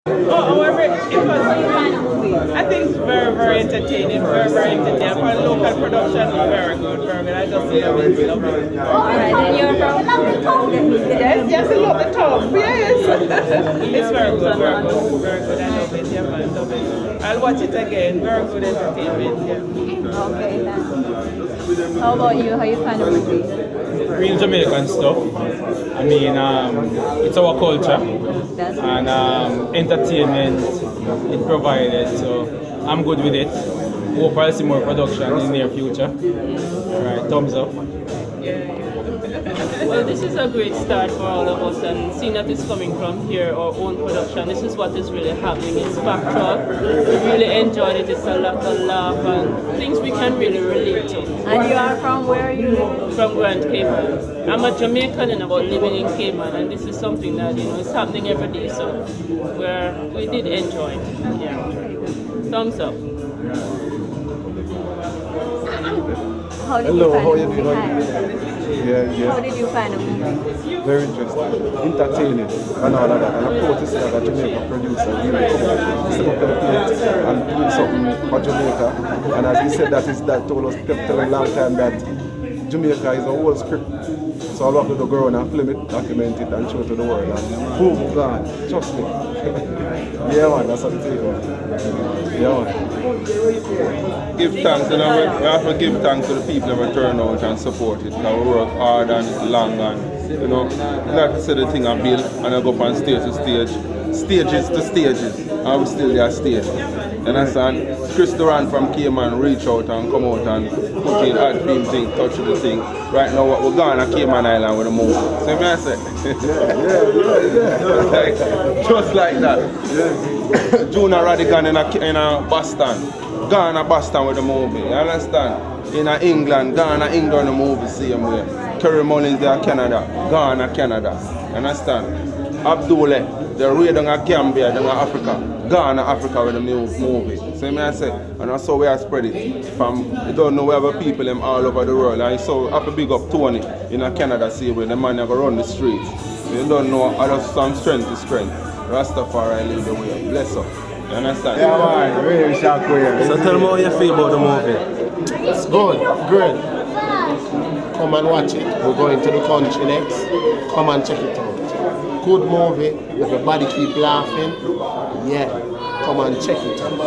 Oh, it was I think it's very, very entertaining, very, very entertaining. For local production, very good, very good. I just love it, love it. Alright, and you're from? Yes, I love the top. Yes. It's very good, very good, very good. I love it, yeah, man, love it. I'll watch it again. Very good entertainment, yeah. Okay, thanks. How about you? How you find the movie? Real Jamaican stuff. I mean, it's our culture and entertainment it provided, so I'm good with it. Hope I'll see more production in the near future. Alright, thumbs up. Well, this is a great start for all of us, and seeing that it's coming from here, our own production, this is what is really happening. It's factual. We really enjoyed it. It's a lot of laugh and things we can really relate to. And you are from where you live? From Grand Cayman. I'm a Jamaican and about living in Cayman, and this is something that is happening every day. So we did enjoy it. Yeah. Thumbs up. How did you find the movie? Yeah. How did you find the movie? Very interesting, entertaining, and all of that. And of course, this is a Jamaica producer really come step up to the plate and do something for Jamaica. And as he said, that told us kept telling a long time that Jamaica is a whole script. So all we have to do go around and film it, document it, and show it to the world. And boom, gone. Trust me. Yeah, man, that's what it is. Yeah, man. Give thanks, and we have to give thanks to the people that turn out and support it. Because we work hard and it's long, and not to say the thing I build and I go from stage to stage, stages to stages, and we still there stage. You understand? Chris Durant from Cayman reach out and come out and put in ad film thing, touch the thing. Right now we're going to Cayman Island with a movie. See what I say? Yeah. Just like that. Yeah. Junior Radigan in a Boston. Gone to Boston with the movie. You understand? In England, gone to England the movie same way. Kerry Mullins there Canada. Gone to Canada. You understand? Abdullah, the raid in Gambia, in Africa. Gone to Africa with the movie. So I say, and that's how we are spread it. From you don't know we have people them all over the world. And so I have to big up Tony in Canada, see where the man go run the streets. You don't know other some strength to strength. Rastafari lead the way. Bless up. You understand? Yeah, man, really shock for you. So tell me how you feel about the movie. It's good, great. Come and watch it. We're going to the country next. Come and check it out. Good movie. Everybody keep laughing. Yeah, come and check it out.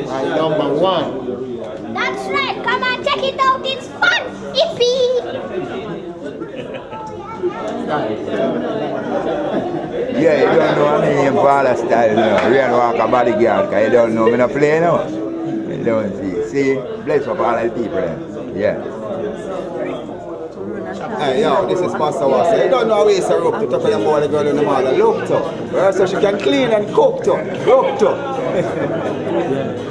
Right, number one. That's right. Come and check it out. It's fun. Yippee! Yeah, you don't know me in baller style now. Real walk a bodyguard, because you don't know me not play now. You don't see. See, bless up all the people there. Yeah. Hey, yo, this is Pastor Wassa. You don't know how we say rope to talk to your boy, girl in the mother. Look to. So she can clean and cook to. Look to.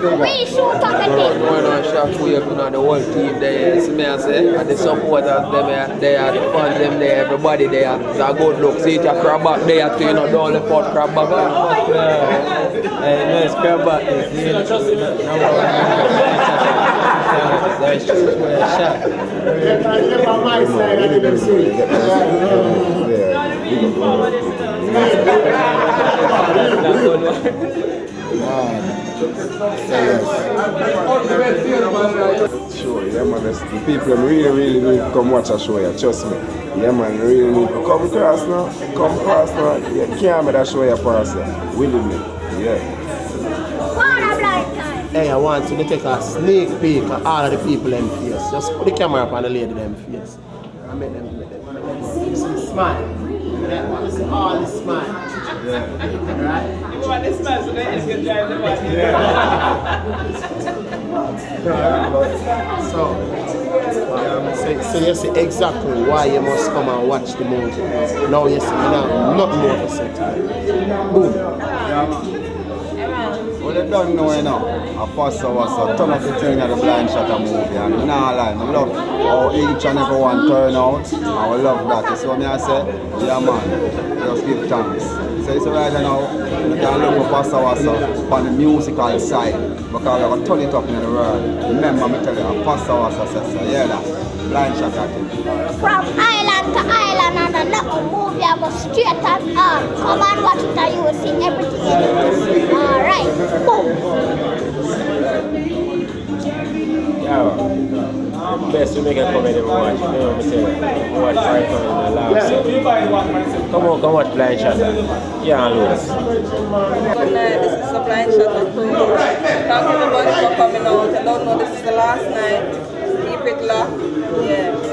We shoot up again. Going on shop for you, the whole team there, see me I say, and the supporters them there, the fans them there, everybody there. It's a good look. See it a crab back there too, don't let pot crab back. Yes, crab back. You don't trust him. That's true. Shot. Get on my side and let them see. Sure, yeah man, the people really come watch a show, yeah, trust me. Yeah man, really need to come across now. You can't make that show you pass now. Willingly, yeah. Hey, I want you to take a sneak peek at all of the people in face. Just put the camera up on the lady them face. And make them smile. Yeah, all the smile. Yeah. Right? You want this smile so that you can drive the body. So you see exactly why you must come and watch the movie. Now you see, nothing more to say to you. Boom. Well, you don't know now. A pastor was a ton of the thing at the blind Shotta movie, and you know, I love how each and every one turn out. I love that. So me I say, yeah man, just give thanks. So it's right now, you can look for Pastor Wassa on the musical side, because we're going to turn it up in the world. Remember me tell you, Pastor Wassa says, yeah that, blind Shotta. From island to island and another movie, I go straight and on. Come and watch it and you will see everything in it. best Jamaican comedy we watch. You know what I'm saying? We watch right coming in the last set. Come on, come watch Blind Shotta. Yeah, lose. Good night, this is the Blind Shotta crew. Thank you everybody for coming out. I don't know this is the last night. Keep it locked. Yeah.